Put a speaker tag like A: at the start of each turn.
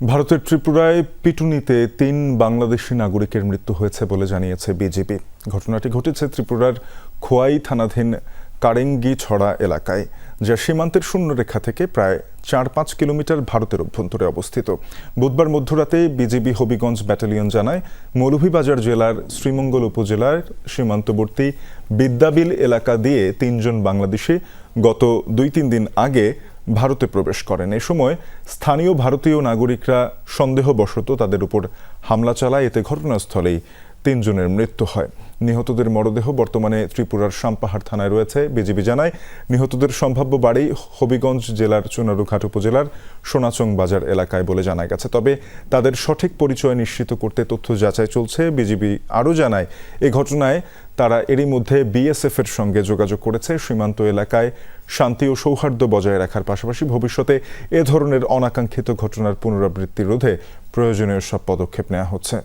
A: ভারতের ত্রিপুরায় পিটুনিতে ৩ বাংলাদেশি নাগরিকের মৃত্যু হয়েছে বলে জানিয়েছে বিজেপি। ঘটনাটি ঘটেছে ত্রিপুরার খোয়াই থানাধীন কারেঙ্গিছড়া এলাকায়, যা সীমান্তের শূন্যরেখা থেকে প্রায় ৪-৫ কিলোমিটার ভারতের অভ্যন্তরে অবস্থিত। বুধবার মধ্যরাতে বিজিবি হবিগঞ্জ ব্যাটালিয়ন জানায়, মৌলভীবাজার জেলার শ্রীমঙ্গল উপজেলার সীমান্তবর্তী বিদ্যাবিল এলাকা দিয়ে ৩ জন বাংলাদেশি গত ২-৩ দিন আগে ভারতে প্রবেশ করেন। এ সময় স্থানীয় ভারতীয় নাগরিকরা সন্দেহবশত তাদের উপর হামলা চালায়। এতে ঘটনাস্থলেই ৩ জনের মৃত্যু হয়। নিহতদের মরদেহ বর্তমানে ত্রিপুরার সাম্পাহাড় থানায় রয়েছে। বিজিবি জানায়, নিহতদের সম্ভাব্য বাড়ি হবিগঞ্জ জেলার চুনারুঘাট উপজেলার সোনাচং বাজার এলাকায় বলে জানা গেছে। তবে তাদের সঠিক পরিচয় নিশ্চিত করতে তথ্য যাচাই চলছে। বিজিবি আরও জানায়, এ ঘটনায় তারা এরই মধ্যে বিএসএফ এর সঙ্গে যোগাযোগ করেছে। সীমান্ত এলাকায় শান্তি ও সৌহার্দ্য বজায় রাখার পাশাপাশি ভবিষ্যতে এ ধরনের অনাকাঙ্ক্ষিত ঘটনার পুনরাবৃত্তি রোধে প্রয়োজনীয় সব পদক্ষেপ নেওয়া হচ্ছে।